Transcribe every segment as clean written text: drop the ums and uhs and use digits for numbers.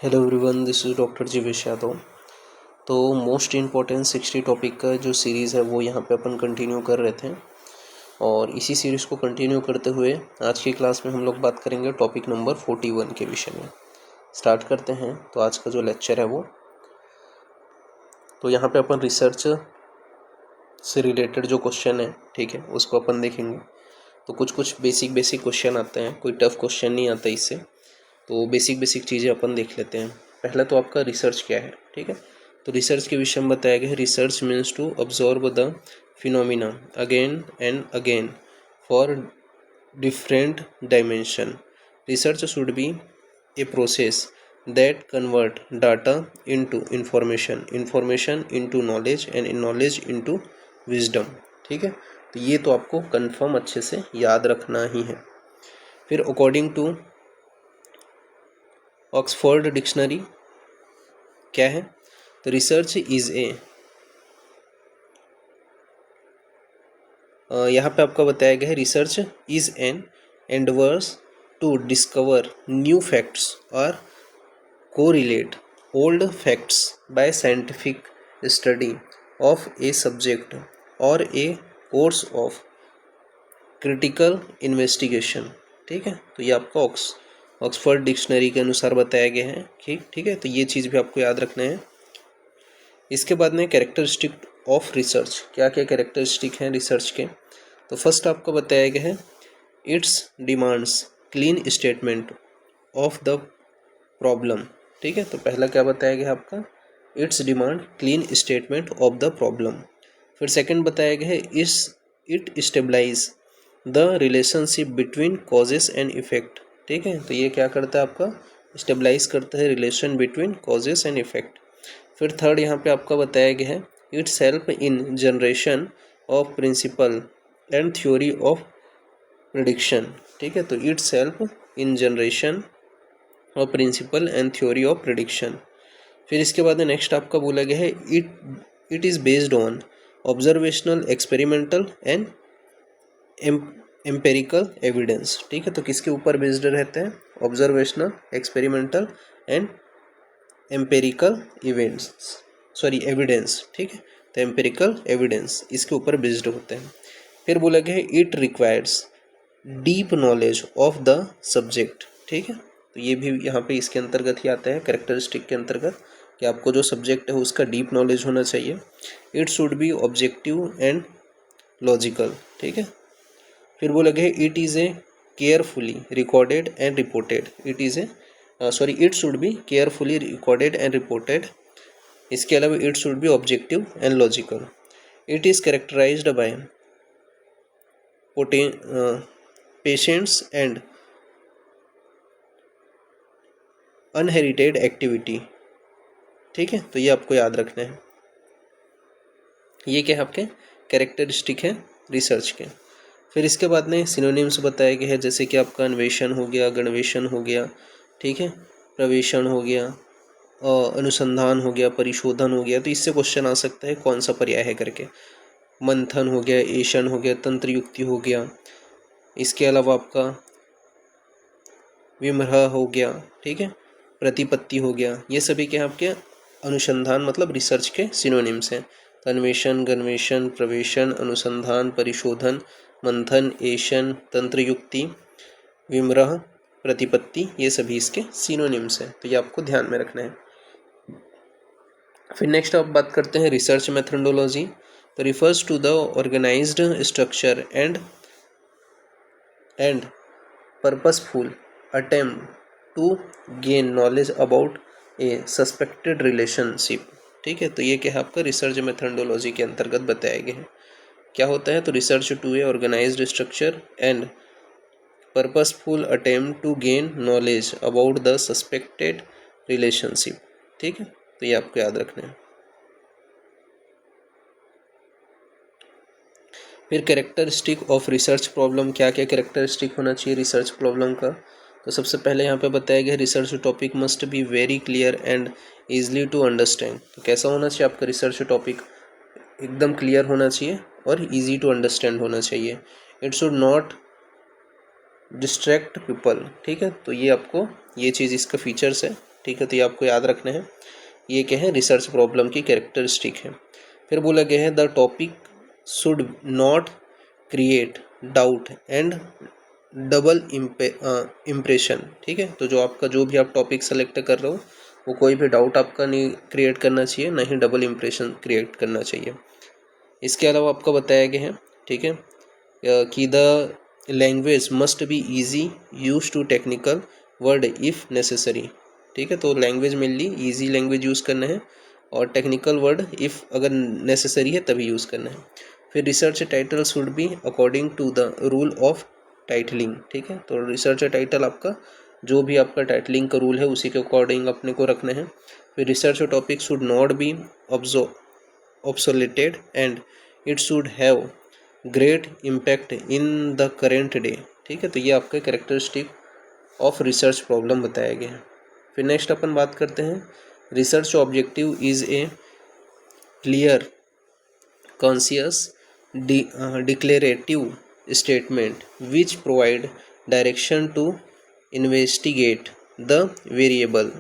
Hello everyone, this is doctor Jivesh Yadav. तो most important 60 topic का जो सीरीज़ है वो यहाँ पे अपन कंटिन्यू कर रहे थे और इसी सीरीज़ को कंटिन्यू करते हुए आज की क्लास में हम लोग बात करेंगे टॉपिक नंबर 41 के विषय में। स्टार्ट करते हैं। तो आज का जो लेक्चर है वो तो यहाँ पे अपन रिसर्च से रिलेटेड जो क्वेश्चन है, ठीक है, उसको अपन देखेंगे। तो कुछ बेसिक क्वेश्चन आते हैं, कोई टफ क्वेश्चन नहीं आता इससे। तो बेसिक चीज़ें अपन देख लेते हैं। पहला तो आपका रिसर्च क्या है, ठीक है। तो रिसर्च के विषय में बताया गया है, research means to observe the phenomena again and again for different dimension. Research should be a process that convert data into information into knowledge and knowledge into wisdom, ठीक है। तो ये तो आपको कंफर्म अच्छे से याद रखना ही है। फिर अकॉर्डिंग टू ऑक्सफोर्ड डिक्शनरी क्या है, तो रिसर्च इज ए, यहाँ पे आपका बताया गया है research is an endeavours to discover new facts और correlate old facts by scientific study of a subject और a course of critical investigation, ठीक है। तो ये आपका ऑक्सफोर्ड डिक्शनरी के अनुसार बताया गया है, ठीक है। तो ये चीज़ भी आपको याद रखना है। इसके बाद में कैरेक्टरिस्टिक ऑफ रिसर्च, क्या क्या कैरेक्टरिस्टिक हैं रिसर्च के। तो फर्स्ट आपको बताया गया है it's demands clean statement of the problem, ठीक है। तो पहला क्या बताया गया आपका, it's demand clean statement of the problem. फिर सेकंड बताया गया है it stabilize the relationship between causes and effect, ठीक है। तो ये क्या करता है आपका, स्टेबलाइज करता है relation between causes and effect. फिर थर्ड यहाँ पे आपका बताया गया है it's help in generation of principle and theory of prediction, ठीक है। तो it's help in generation of principle and theory of prediction. फिर इसके बाद नेक्स्ट आपका बोला गया है it is based on observational experimental and empirical evidence, ठीक है। तो किसके ऊपर बेस्ड रहते हैं, observational experimental and empirical evidence, ठीक है। तो एम्पेरिकल एविडेंस इसके ऊपर बेस्ड होते हैं। फिर बोला गया है it requires deep knowledge of the subject, ठीक है। तो ये भी यहाँ पे इसके अंतर्गत ही आता है, कैरेक्टरिस्टिक के अंतर्गत, कि आपको जो सब्जेक्ट है उसका डीप नॉलेज होना चाहिए। It should be objective and logical, ठीक है। फिर बोला गया है it is a carefully recorded and reported, it should be carefully recorded and reported. इसके अलावा it should be objective and logical. It is characterised by patients and unhurried activity, ठीक है। तो ये आपको याद रखना है। ये क्या है आपके कैरेक्टरिस्टिक है रिसर्च के। फिर इसके बाद में सिनोनिम्स बताया गया है, जैसे कि आपका अन्वेषण हो गया, गणवेषण हो गया, ठीक है, प्रवेशण हो गया, अनुसंधान हो गया, परिशोधन हो गया। तो इससे क्वेश्चन आ सकता है कौन सा पर्याय है करके। मंथन हो गया, ऐषण हो गया, तंत्र युक्ति हो गया, इसके अलावा आपका विमर्ह हो गया, ठीक है, प्रतिपत्ति हो गया। ये सभी के आपके अनुसंधान मतलब रिसर्च के सिनोनिम्स हैं। तो अन्वेषण, गणवेषण, प्रवेशण, अनुसंधान, परिशोधन, मंथन, ऐषण, तंत्र युक्ति, विमर्ह, प्रतिपत्ति, ये सभी इसके सिनोनिम्स हैं। तो ये आपको ध्यान में रखना है। फिर नेक्स्ट आप बात करते हैं रिसर्च मेथडोलॉजी। तो refers to the organised structure and purposeful attempt to gain knowledge about a suspected relationship, ठीक है। तो ये क्या है आपका रिसर्च मेथडोलॉजी के अंतर्गत बताया गया है। क्या होता है, तो research to a organised structure and purposeful attempt to gain knowledge about the suspected relationship, ठीक है। तो ये आपको याद रखना है। फिर कैरेक्टरिस्टिक ऑफ रिसर्च प्रॉब्लम, क्या क्या कैरेक्टरिस्टिक होना चाहिए रिसर्च प्रॉब्लम का। तो सबसे पहले यहाँ पे बताया गया research topic must be very clear and easily to understand. तो कैसा होना चाहिए आपका रिसर्च टॉपिक, एकदम क्लियर होना चाहिए और इजी टू अंडरस्टैंड होना चाहिए। It should not distract people, ठीक है। तो ये आपको ये चीज़ इसका फीचर्स है, ठीक है। तो ये आपको याद रखना है। ये क्या है, रिसर्च प्रॉब्लम की कैरेक्टरिस्टिक है। फिर बोला गया है the topic should not create doubt and double impression, ठीक है। तो जो आपका जो भी आप टॉपिक सेलेक्ट कर रहे हो वो कोई भी डाउट आपका नहीं क्रिएट करना चाहिए, ना ही डबल इम्प्रेशन क्रिएट करना चाहिए। इसके अलावा आपको बताया गया है, ठीक है, कि the language must be easy use to technical word if necessary, ठीक है। तो language mainly easy language use करना है और टेक्निकल वर्ड इफ़ अगर नेसेसरी है तभी यूज़ करना है। फिर research title should be according to the rule of titling, ठीक है। तो रिसर्च टाइटल आपका जो भी आपका टाइटलिंग का रूल है उसी के अकॉर्डिंग अपने को रखना है। फिर research topic should not be obsoleted and it should have great impact in the current day, ठीक है। तो ये आपका कैरेक्टरिस्टिक ऑफ रिसर्च प्रॉब्लम बताया गया है। फिर नेक्स्ट अपन बात करते हैं research objective is a clear conscious declarative statement which provide direction to investigate the variable,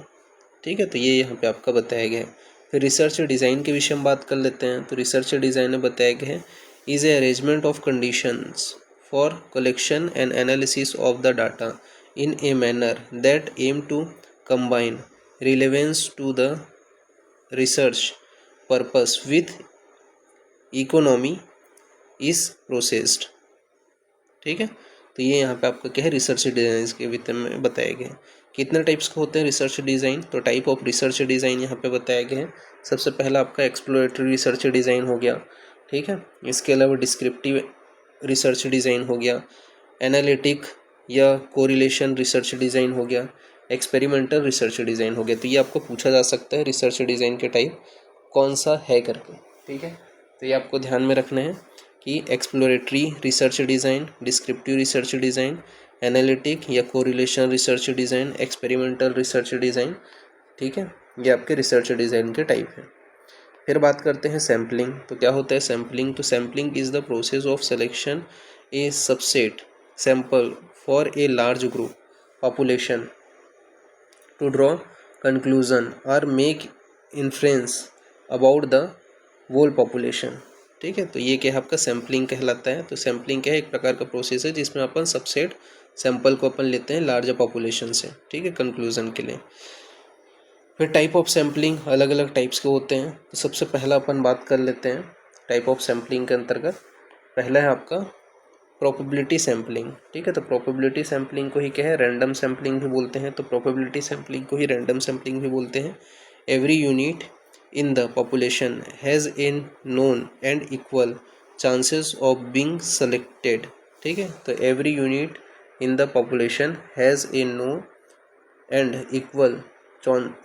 ठीक है। तो ये यहाँ पे आपका बताया गया है। फिर रिसर्च डिज़ाइन के विषय में बात कर लेते हैं। तो रिसर्च डिज़ाइन में बताया गया है is a arrangement of conditions for collection and analysis of the data in a manner that aim to combine relevance to the research purpose with economy is processed, ठीक है। तो ये यहाँ पे आपका क्या है रिसर्च डिज़ाइन के विषय में बताया गया है। कितने टाइप्स के होते हैं रिसर्च डिज़ाइन, तो टाइप ऑफ रिसर्च डिज़ाइन यहाँ पे बताया गया है। सबसे पहला आपका एक्सप्लोरेटरी रिसर्च डिज़ाइन हो गया, ठीक है। इसके अलावा डिस्क्रिप्टिव रिसर्च डिज़ाइन हो गया, एनालिटिक या कोरिलेशन रिसर्च डिज़ाइन हो गया, एक्सपेरिमेंटल रिसर्च डिज़ाइन हो गया। तो ये आपको पूछा जा सकता है रिसर्च डिज़ाइन के टाइप कौन सा है करके, ठीक है। तो ये आपको ध्यान में रखना है कि exploratory research design, descriptive research design, analytic या correlation research design, experimental research design, ठीक है। ये आपके रिसर्च डिज़ाइन के टाइप हैं। फिर बात करते हैं सैम्पलिंग। तो क्या होता है सैम्पलिंग, तो sampling is the process of selection a subset sample for a large group population to draw conclusion और make inference about the whole population, ठीक है। तो ये क्या है आपका सैम्पलिंग कहलाता है। तो सैम्पलिंग क्या है, एक प्रकार का प्रोसेस है जिसमें अपन सबसेट सैंपल को अपन लेते हैं लार्ज पॉपुलेशन से, ठीक है, कंक्लूजन के लिए। फिर टाइप ऑफ सैम्पलिंग अलग अलग टाइप्स के होते हैं। तो सबसे पहला अपन बात कर लेते हैं टाइप ऑफ सैम्पलिंग के अंतर्गत। पहला है आपका प्रोबेबिलिटी सैम्पलिंग, ठीक है। तो प्रोबेबिलिटी सैम्पलिंग को ही क्या है रैंडम सैम्पलिंग भी बोलते हैं। तो प्रोबेबिलिटी सैम्पलिंग को ही रैंडम सैम्पलिंग भी बोलते हैं। Every unit in the population has a known and equal chances of being selected, ठीक है। तो every unit in the population has a known and equal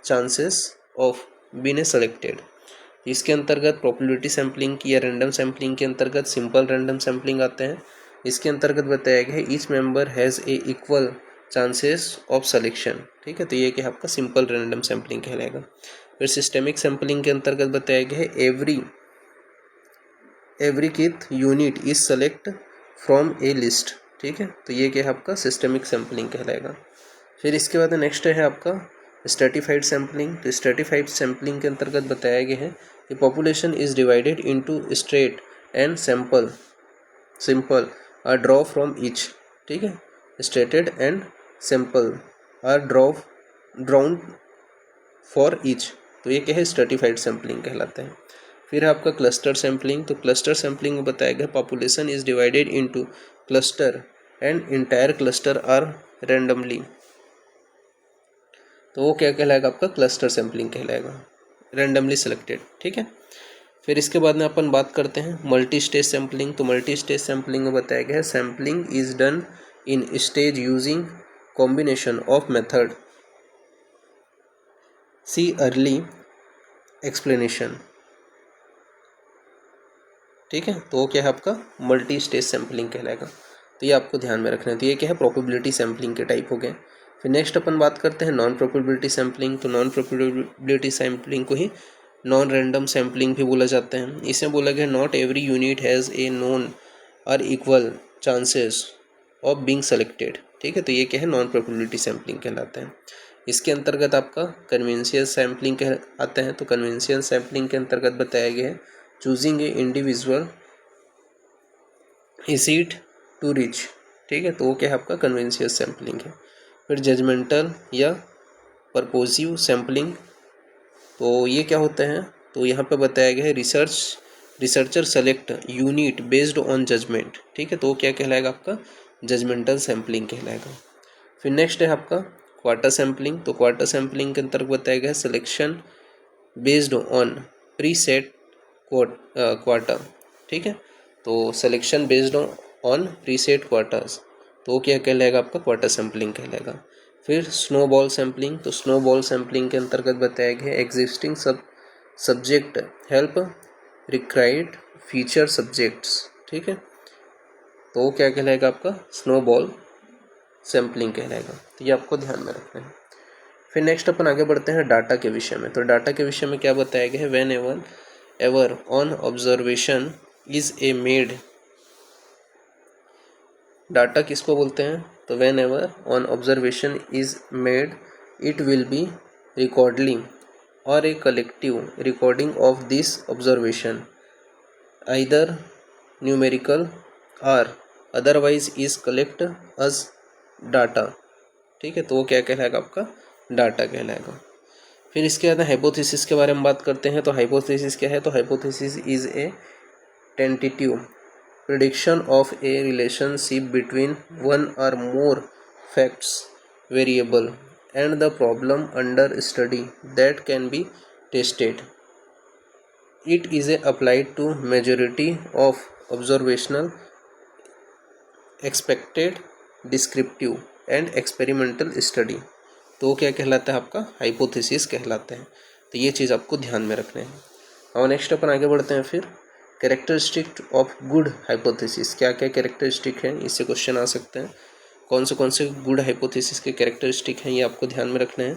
chances of being selected। इसके अंतर्गत probability sampling की या रैंडम सैम्पलिंग के अंतर्गत simple random sampling आते हैं। इसके अंतर्गत बताया गया है each member has a equal chances of selection, ठीक है। तो ये क्या आपका सिंपल रैंडम सैम्पलिंग कहलाएगा। फिर सिस्टेमिक सैम्पलिंग के अंतर्गत बताया गया है every kth unit is select from a list, ठीक है। तो ये क्या है आपका सिस्टेमिक सैम्पलिंग कहलाएगा। फिर इसके बाद नेक्स्ट है आपका स्ट्रेटिफाइड सैम्पलिंग। तो स्ट्रेटिफाइड सैम्पलिंग के अंतर्गत बताया गया है कि population is divided into strata and simple are draw from each, ठीक है। Strata and simple are drawn for each. तो ये क्या है स्ट्रेटिफाइड सैम्पलिंग कहलाता है। फिर है आपका क्लस्टर सैम्पलिंग। तो क्लस्टर सैम्पलिंग में बताया गया population is divided into cluster and entire cluster are randomly. तो वो क्या कहलाएगा आपका क्लस्टर सैम्पलिंग कहलाएगा, रैंडमली सिलेक्टेड, ठीक है। फिर इसके बाद में अपन बात करते हैं मल्टी स्टेज सैम्पलिंग। तो मल्टी स्टेज सैम्पलिंग में बताया गया है sampling is done in stage using combination of method see early explanation, ठीक है। तो वो क्या है आपका मल्टी स्टेज सैम्पलिंग कहलाएगा। तो ये आपको ध्यान में रखना है। तो ये क्या है प्रोबेबिलिटी सैम्पलिंग के टाइप हो गए। फिर नेक्स्ट अपन बात करते हैं नॉन प्रोबेबिलिटी सैम्पलिंग। तो नॉन प्रोबेबिलिटी सैम्पलिंग को ही नॉन रैंडम सैम्पलिंग भी बोला जाता है। इसमें बोला गया not every unit has a known और equal chances of being selected, ठीक है, तो ये क्या है, नॉन प्रोबेबिलिटी सैम्पलिंग कहलाते हैं। इसके अंतर्गत आपका कन्वेंशियल सैम्पलिंग कह आते हैं। तो कन्वेंशियल सैम्पलिंग के अंतर्गत बताया गया है choosing a individual easiest to reach, ठीक है, तो वो क्या है आपका कन्वेंशियल सैम्पलिंग है। फिर जजमेंटल या परपोजिव सैम्पलिंग, तो ये क्या होते हैं, तो यहाँ पे बताया गया है researcher select unit based on judgement, ठीक है, तो वो क्या कहलाएगा आपका जजमेंटल सैम्पलिंग कहलाएगा। फिर नेक्स्ट है आपका क्वार्टर सैम्पलिंग। तो क्वार्टर सैम्पलिंग के अंतर्गत बताया गया है selection based on pre set quota, ठीक है, तो selection based on pre set quotas, तो वो क्या कहलाएगा आपका क्वार्टर सैम्पलिंग कहलाएगा। फिर स्नोबॉल सैम्पलिंग, तो स्नोबॉल सैम्पलिंग के अंतर्गत बताया गया है existing subject help recruit future subjects, ठीक है, तो वो क्या कहलाएगा आपका स्नोबॉल सैम्पलिंग कहलाएगा। तो ये आपको ध्यान में रखना है। फिर नेक्स्ट अपन आगे बढ़ते हैं डाटा के विषय में। तो डाटा के विषय में क्या बताया गया है, whenever an observation is a made, data किसको बोलते हैं, तो whenever an observation is made it will be recording और a collective recording of this observation either numerical और otherwise is collect as data, ठीक है, तो वो क्या कहलाएगा आपका डाटा कहलाएगा। फिर इसके बाद हाइपोथेसिस के बारे में बात करते हैं। तो हाइपोथेसिस क्या है, तो hypothesis is a tentative prediction of a relationship between one और more facts variable and the problem under study that can be tested. It is a applied to majority of observational expected descriptive and experimental study, तो क्या कहलाता है आपका hypothesis कहलाते हैं। तो ये चीज़ आपको ध्यान में रखना है। और नेक्स्ट अपन आगे बढ़ते हैं। फिर कैरेक्टरिस्टिक ऑफ गुड हाइपोथेसिस, क्या क्या कैरेक्टरिस्टिक हैं, इससे क्वेश्चन आ सकते हैं। कौन से गुड हाइपोथेसिस के कैरेक्टरिस्टिक हैं, ये आपको ध्यान में रखना है।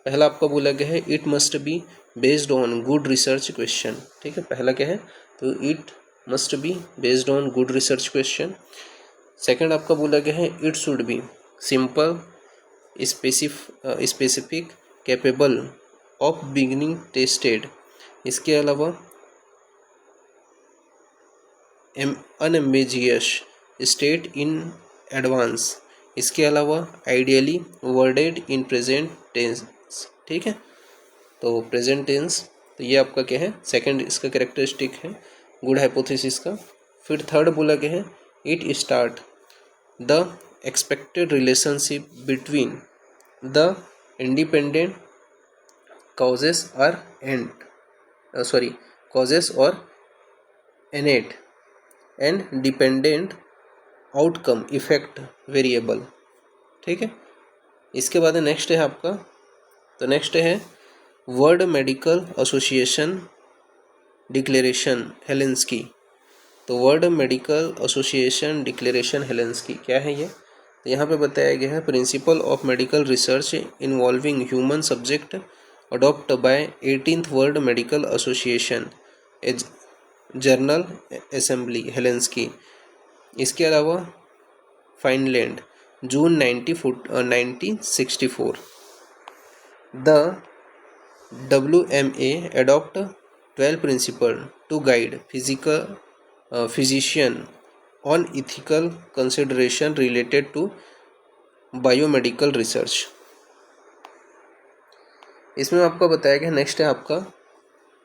पहला आपका बोला गया है it must be based on good research question, ठीक है, पहला क्या है, तो it must be based on good research question. Second आपका बोला गया है it should be simple specific capable of beginning tested, इसके अलावा अनएम्बिजियस स्टेट इन एडवांस, इसके अलावा ideally worded in present tense, ठीक है, तो प्रेजेंट टेंस, तो ये आपका क्या है सेकंड इसका कैरेक्टरिस्टिक है गुड हाइपोथेसिस का। फिर थर्ड बोला गया है it start the expected relationship between the independent causes or causes or innate and dependent outcome effect variable, ठीक है। इसके बाद नेक्स्ट है आपका, तो नेक्स्ट है World Medical Association declaration Helsinki, तो World Medical Association declaration Helsinki क्या है ये, तो यहाँ पे बताया गया है principle of medical research involving human subject adopt by 18th World Medical Association general assembly Helsinki. इसके अलावा Finland June 1964। The WMA adopt 12 principles to guide physician on ethical consideration related to biomedical research। इसमें आपको बताया गया next है आपका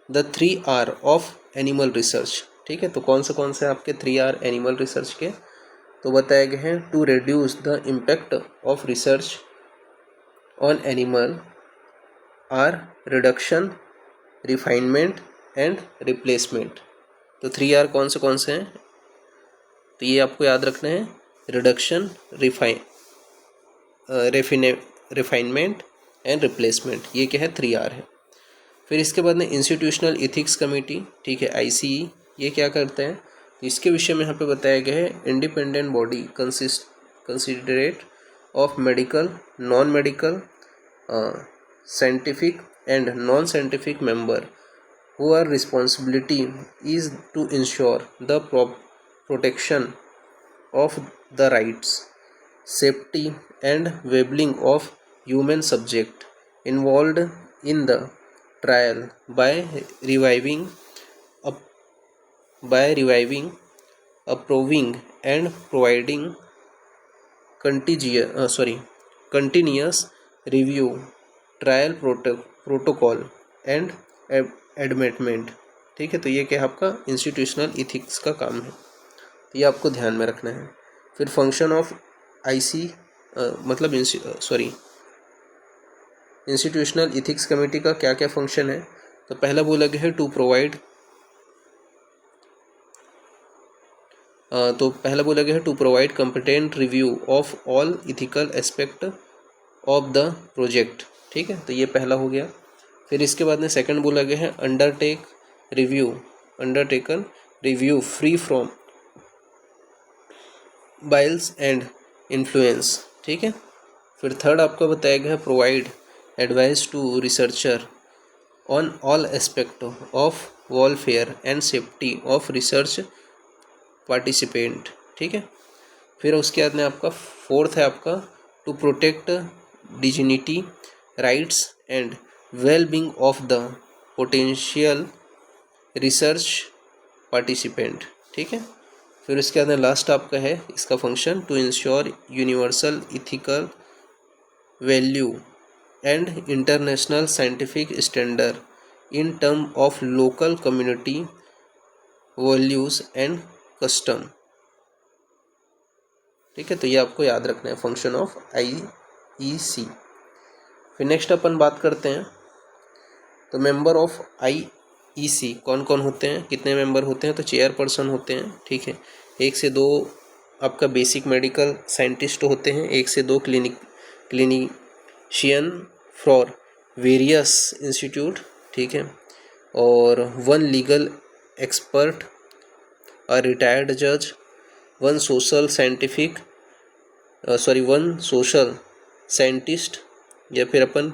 the 3R of animal research, ठीक है, तो कौन से आपके 3R एनिमल रिसर्च के, तो बताया गया है to reduce the impact of research on animal are reduction refinement and replacement. तो 3R कौन से हैं, तो ये आपको याद रखना है रिडक्शन रिफाइनमेंट एंड रिप्लेसमेंट, ये क्या है 3R है। फिर इसके बाद में इंस्टीट्यूशनल इथिक्स कमेटी, ठीक है, ICE, ये क्या करते हैं, तो इसके विषय में यहाँ पे बताया गया है independent body considerate of medical non medical scientific and non scientific member who are responsibility is to ensure the protection of the rights safety and well-being of human subject involved in the trial by reviving, up, approving and providing continuous review, trial protocol and एडमेंटमेंट। ठीक है, तो ये क्या है आपका institutional ethics का काम है, तो ये आपको ध्यान में रखना है। फिर फंक्शन ऑफ आईसी मतलब इंस्टीट्यूशनल इथिक्स कमेटी का क्या क्या फंक्शन है। तो पहला बोला गया है to provide competent review of all ethical aspect of the project. ठीक है, तो ये पहला हो गया। फिर इसके बाद में सेकंड बोला गया है undertaken review free from bias and influence. ठीक है, फिर थर्ड आपका बताया गया है provide advice to researcher on all aspect of welfare and safety of research participant. ठीक है, फिर उसके बाद में आपका फोर्थ है आपका to protect dignity rights and well-being of the potential research participant. ठीक है, फिर उसके बाद में लास्ट आपका है इसका function to ensure universal ethical value and international scientific standard in term of local community values and custom. ठीक है, तो ये आपको याद रखना है फंक्शन ऑफ IEC। फिर नेक्स्ट अपन बात करते हैं तो मेंबर ऑफ IEC कौन कौन होते हैं, कितने मेंबर होते हैं। तो चेयरपर्सन होते हैं। ठीक है, 1 से 2 आपका बेसिक मेडिकल साइंटिस्ट होते हैं, 1 से 2 क्लिनिशियन फॉर वेरियस इंस्टीट्यूट। ठीक है, और 1 लीगल एक्सपर्ट, अ रिटायर्ड जज, 1 सोशल साइंटिस्ट, या फिर अपन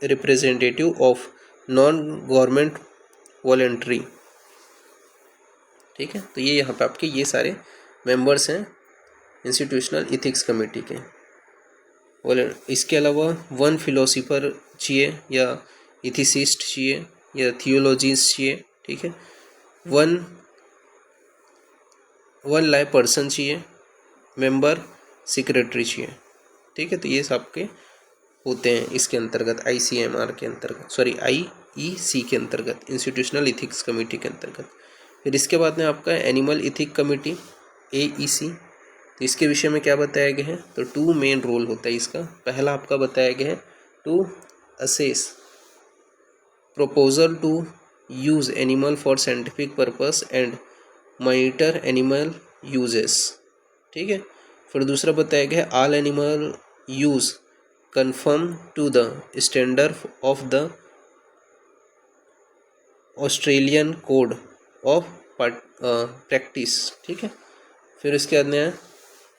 representative of non government voluntary. ठीक है, तो ये यहाँ पे आपके ये सारे मेंबर्स हैं इंस्टीट्यूशनल इथिक्स कमेटी के। और इसके अलावा 1 फिलोसोफर चाहिए या इथिसिस्ट चाहिए या थियोलॉजिस्ट चाहिए। ठीक है, 1 लाइ पर्सन चाहिए, मेंबर सेक्रेटरी चाहिए। ठीक है, तो ये सब के होते हैं इसके अंतर्गत ICMR के अंतर्गत, IEC के अंतर्गत, इंस्टीट्यूशनल इथिक्स कमेटी के अंतर्गत। फिर इसके बाद में आपका एनिमल इथिक कमेटी AEC। तो इसके विषय में क्या बताया गया है, तो 2 मेन रोल होता है इसका। पहला आपका बताया गया है to assess proposal to use animal for scientific purpose and monitor animal uses। ठीक है, फिर दूसरा बताया गया है all animal use conform to the standard of the Australian Code of Practice। ठीक है, फिर इसके बाद में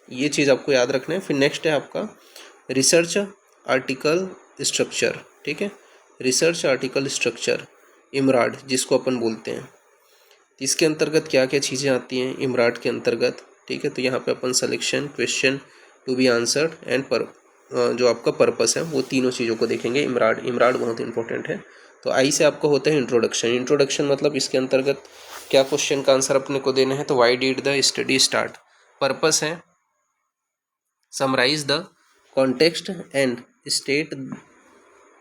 ये चीज़ आपको याद रखना है। फिर नेक्स्ट है आपका रिसर्च आर्टिकल स्ट्रक्चर। ठीक है, रिसर्च आर्टिकल स्ट्रक्चर इमराड जिसको अपन बोलते हैं, इसके अंतर्गत क्या क्या चीज़ें आती हैं इमराड के अंतर्गत। ठीक है, तो यहाँ पे अपन selection, question to be answered and जो आपका पर्पस है वो तीनों चीज़ों को देखेंगे। इमराड बहुत इंपॉर्टेंट है। तो आई से आपका होता है इंट्रोडक्शन मतलब इसके अंतर्गत क्या क्वेश्चन का आंसर अपने को देना है। तो why did the study start, purpose है summarise the context and state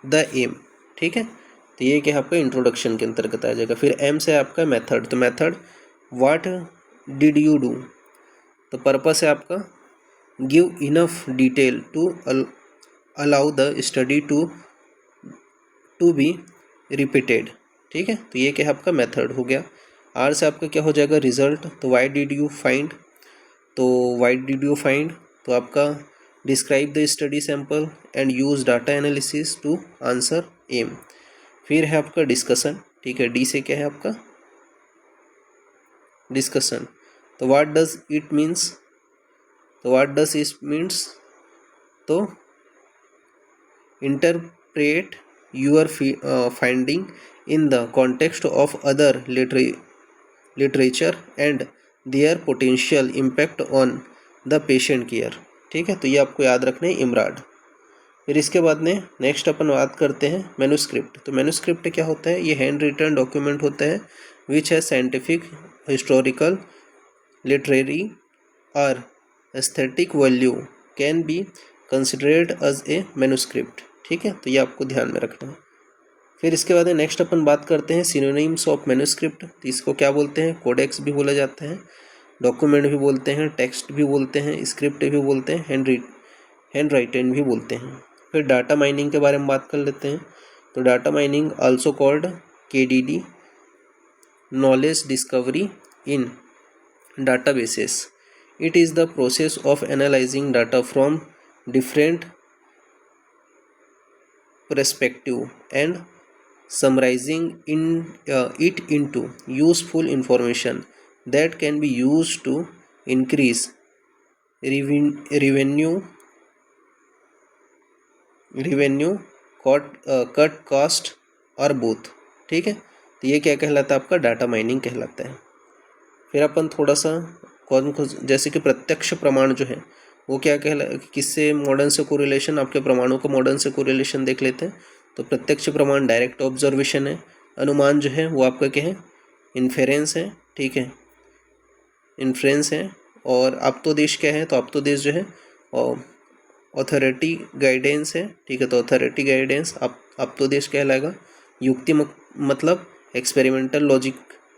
the aim. ठीक है, तो ये क्या आपका इंट्रोडक्शन के अंतर्गत आ जाएगा। फिर एम से आपका मेथड, तो method what did you do, तो पर्पस है आपका give enough detail to allow the study to be repeated. ठीक है, तो ये क्या है आपका मेथड हो गया। आर से आपका क्या हो जाएगा रिजल्ट, तो वाई डिड यू फाइंड, तो आपका describe the study sample and use data analysis to answer them. फिर है आपका डिस्कशन। ठीक है, डी से क्या है आपका डिस्कशन, तो व्हाट डज इट मीन्स, तो interpret your finding in the context of other literature and their potential impact on the patient care. ठीक है, तो ये आपको याद रखना है इमराड। फिर इसके बाद में नेक्स्ट अपन बात करते हैं मैन्युस्क्रिप्ट। तो मैन्युस्क्रिप्ट क्या होता है? ये हैंड रिटन डॉक्यूमेंट होता है विच है साइंटिफिक, हिस्टोरिकल, लिटरेरी और aesthetic value can be considered as a manuscript. ठीक है, तो ये आपको ध्यान में रखना है। फिर इसके बाद नेक्स्ट अपन बात करते हैं सिनोनिम्स ऑफ मैन्युस्क्रिप्ट। तो इसको क्या बोलते हैं? कोडेक्स भी बोला जाता है, डॉक्यूमेंट भी बोलते हैं, टेक्स्ट भी बोलते हैं, स्क्रिप्ट भी बोलते हैं, हैंड राइटन भी बोलते हैं। फिर डाटा माइनिंग के बारे में बात कर लेते हैं। तो data mining also called KDD, knowledge discovery in databases. It is the process of analyzing data from different perspectives and summarizing it into useful information that can be used to increase revenue, cut cost और both। ठीक है, तो ये क्या कहलाता है? आपका data mining कहलाता है। फिर अपन थोड़ा सा जैसे कि प्रत्यक्ष प्रमाण जो है वो क्या किससे मॉडर्न से कोरिलेशन, आपके प्रमाणों का मॉडर्न से कोरिलेशन देख लेते हैं। तो प्रत्यक्ष प्रमाण डायरेक्ट ऑब्जर्वेशन है। अनुमान जो है वो आपका क्या है? इन्फेरेंस है। ठीक है, इन्फ्रेंस है। और आप्तोदेश क्या है? तो आप्तोदेश जो है ऑथोरिटी गाइडेंस है। ठीक है, तो ऑथोरिटी गाइडेंस आप्तोदेश कहलाएगा। युक्ति मतलब एक्सपेरिमेंटल लॉजिक।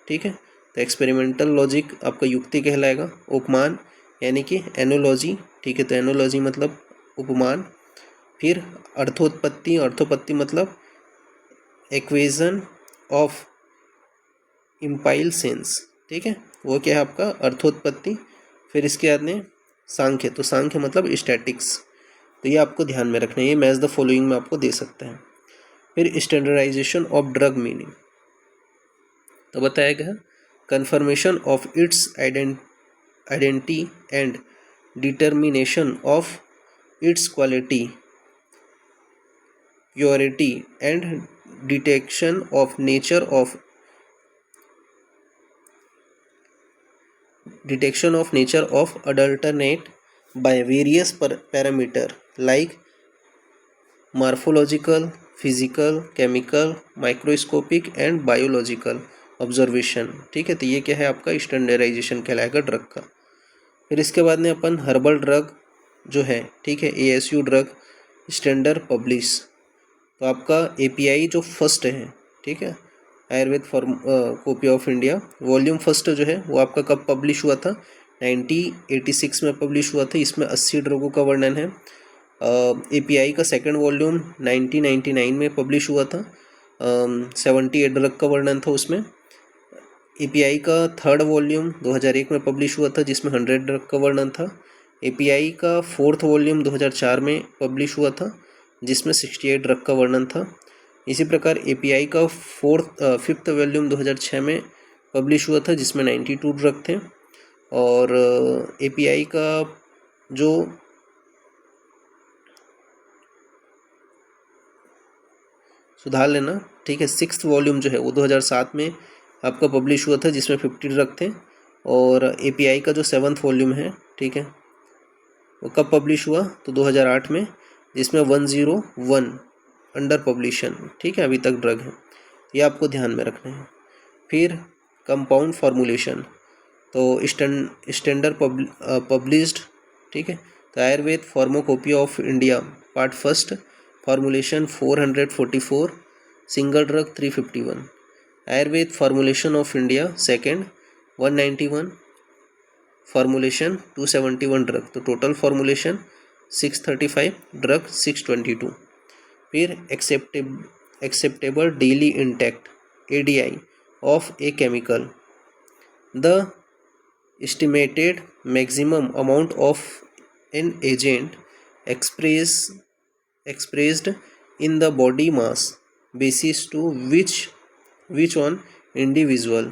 ठीक है, तो एक्सपेरिमेंटल लॉजिक आपका युक्ति कहलाएगा। उपमान यानी कि एनोलॉजी। ठीक है, तो एनोलॉजी मतलब उपमान। फिर अर्थोत्पत्ति, अर्थोत्पत्ति मतलब इक्वेशन ऑफ इम्पाइल सेंस। ठीक है, वो क्या है आपका? अर्थोत्पत्ति। फिर इसके बाद में सांख्य, तो सांख्य मतलब स्टैटिक्स। तो ये आपको ध्यान में रखना है, ये मैच द फॉलोइंग में आपको दे सकता है। फिर स्टैंडर्डाइजेशन ऑफ ड्रग मीनिंग, तो बताया गया confirmation of its identity and determination of its quality, purity and detection of nature of adulterate by various parameter like morphological, physical, chemical, microscopic and biological observation. ठीक है, तो ये क्या है? आपका स्टैंडर्डाइजेशन कहलाएगा ड्रग का। फिर इसके बाद में अपन हर्बल ड्रग जो है, ठीक है, ASU ड्रग स्टैंडर्ड पब्लिश। तो आपका API जो फर्स्ट है, ठीक है, Ayurveda copy of India volume first जो है वो आपका कब पब्लिश हुआ था? 1986 में पब्लिश हुआ था। इसमें 80 ड्रगों का वर्णन है। API का सेकंड वॉल्यूम 1999 में पब्लिश हुआ था। 78 ड्रग का वर्णन था उसमें। API का थर्ड वॉल्यूम 2001 में पब्लिश हुआ था जिसमें 100 ड्रग का वर्णन था। API का फोर्थ वॉल्यूम 2004 में पब्लिश हुआ था जिसमें 68 ड्रग का वर्णन था। इसी प्रकार API का फिफ्थ वॉल्यूम 2006 में पब्लिश हुआ था जिसमें 92 ड्रग थे। और API का जो सुधार लेना, ठीक है, सिक्स्थ वॉल्यूम जो है वो 2007 में आपका पब्लिश हुआ था जिसमें 50 ड्रग थे। और API का जो सेवन्थ वॉल्यूम है, ठीक है, वो कब पब्लिश हुआ? तो 2008 में, जिसमें 101 अंडर पब्लिशन, ठीक है, अभी तक ड्रग है। ये आपको ध्यान में रखना है। फिर कंपाउंड फार्मूलेशन, तो स्टैंडर्ड पब्लिश्ड, ठीक है, तो Ayurveda pharmacopoeia of India part first formulation 444, single drug 351। Ayurveda formulation of India second 191, formulation 271 drug, तो टोटल फार्मूलेशन 635, ड्रग 622। फिर acceptable daily intake ADI of a chemical, the estimated maximum amount of an agent expressed in the body mass basis to which one individual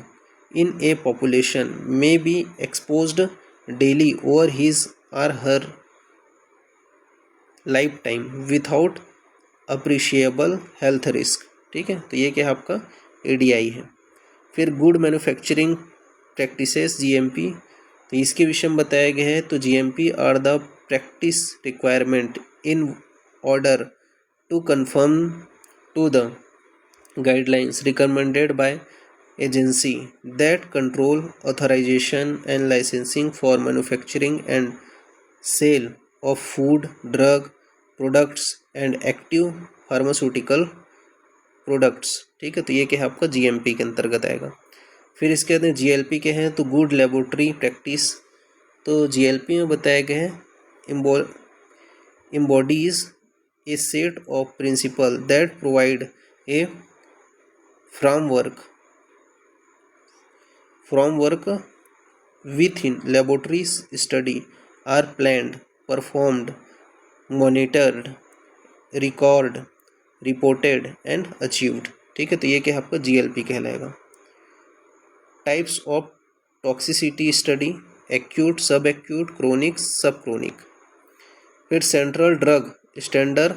in a population may be exposed daily over his or her lifetime without appreciable health risk। ठीक है, तो ये क्या है आपका ADI है। फिर good manufacturing practices GMP, तो इसके विषय में बताया गया है। तो GMP are the practice requirement in order to confirm to the guidelines recommended by agency that control authorization and licensing for manufacturing and sale of food, drug products and active pharmaceutical products। ठीक है, तो ये क्या है आपका GMP के अंतर्गत आएगा। फिर इसके बाद GLP के हैं, तो गुड लेबोरेटरी प्रैक्टिस। तो GLP में बताया गया है embodies a set of principles that provide a framework within laboratory study are planned, performed, monitored, reported and achieved। ठीक है, तो ये क्या आपका GLP कहलाएगा। Types of toxicity study, acute, sub acute, chronic, sub chronic. फिर central drug standard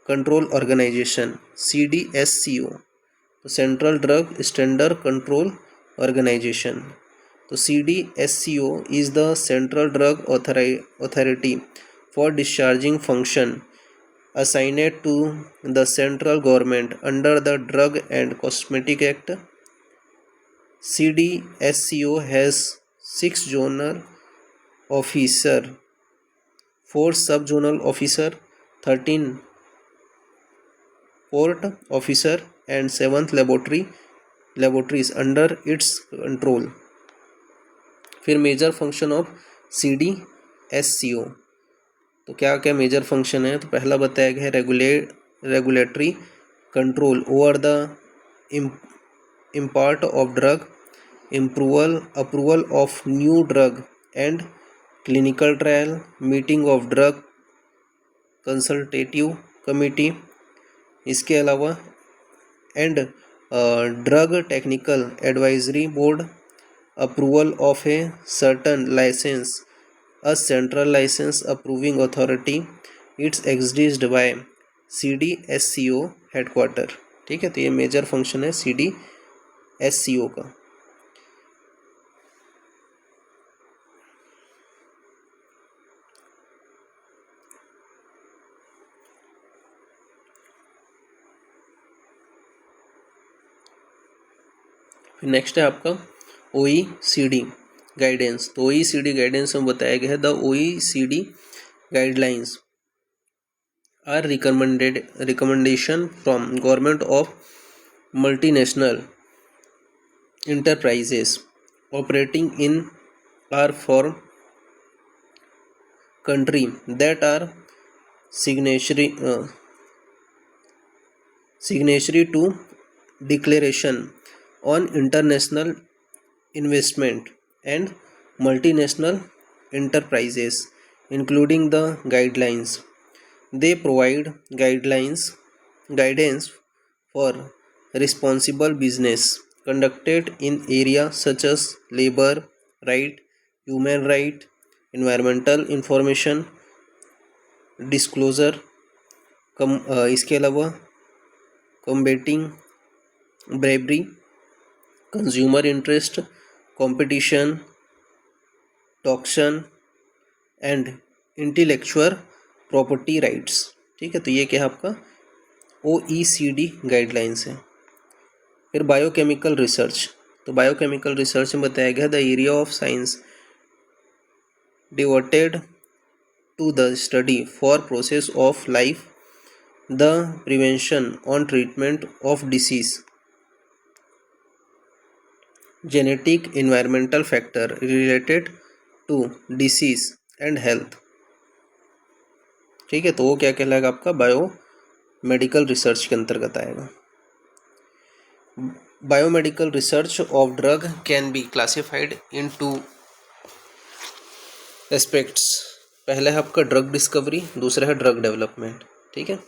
control organisation CDSCO, तो central drug standard control organisation. तो CDSCO is the central drug authority for discharging function assigned to the central government under the Drug and Cosmetic Act। CDSCO has 6 zonal officer, 4 sub-zonal officer, 13 port officer and 7th laboratories under its control। फिर major function of CDSCO, तो क्या क्या major function है। तो पहला बताया गया है regulatory control over the import of drug, approval of new drug and clinical trial, meeting of drug consultative committee. इसके अलावा and drug technical advisory board, approval of a certain licence, a central license approving authority, it's exist by CDSCO headquarter। ठीक है, तो ये major function है CDSCO का। फिर next है आपका OECD गाइडेंस। तो OECD गाइडेंस में बताया गया है the OECD guidelines are recommendation from government of multinational enterprises operating in are for country that are signatory to declaration on international investment and multinational enterprises, including the guidelines। They provide guidance for responsible business conducted in areas such as labor right, human right, environmental information disclosure, इसके अलावा combating bribery, consumer interest, competition, toxin and intellectual property rights. ठीक है, तो ये क्या है आपका OECD guidelines है। फिर बायोकेमिकल रिसर्च, तो बायोकेमिकल रिसर्च में बताया गया the area of science devoted to the study for process of life, the prevention on treatment of disease, genetic environmental factor related to disease and health. ठीक है, तो वो क्या कहलाएगा आपका बायो मेडिकल रिसर्च के अंतर्गत आएगा। Biomedical research of drug can be classified in 2 aspects. पहला है आपका ड्रग डिस्कवरी, दूसरा है ड्रग डेवलपमेंट। ठीक है,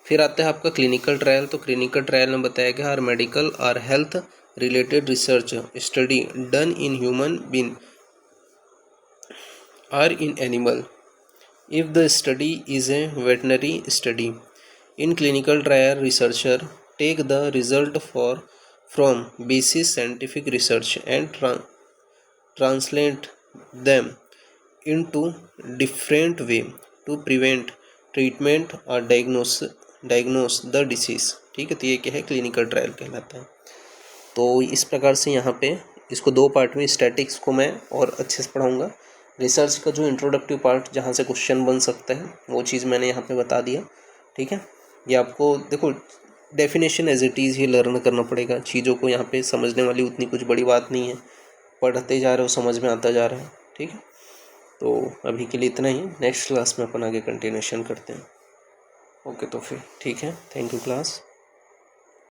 फिर आता है आपका क्लिनिकल ट्रायल। तो क्लिनिकल ट्रायल में बताया गया are medical or health related research study done in human being or in animal if the study is a veterinary study। In clinical trial, researcher take the result from basic scientific research and translate them into different way to prevent, treatment or diagnose the disease। ठीक है, तो ये क्या है, clinical trial कहलाता है। तो इस प्रकार से यहाँ पे इसको दो पार्ट में, स्टैटिक्स को मैं और अच्छे से पढ़ाऊँगा। रिसर्च का जो इंट्रोडक्टिव पार्ट जहाँ से क्वेश्चन बन सकता है वो चीज़ मैंने यहाँ पे बता दिया। ठीक है, ये आपको देखो डेफिनेशन एज इट इज़ ही लर्न करना पड़ेगा, चीज़ों को यहाँ पे समझने वाली उतनी कुछ बड़ी बात नहीं है, पढ़ते जा रहे हो समझ में आता जा रहा है। ठीक है, तो अभी के लिए इतना ही, नेक्स्ट क्लास में अपन आगे कंटिन्यूशन करते हैं। ओके, तो फिर ठीक है, थैंक यू क्लास।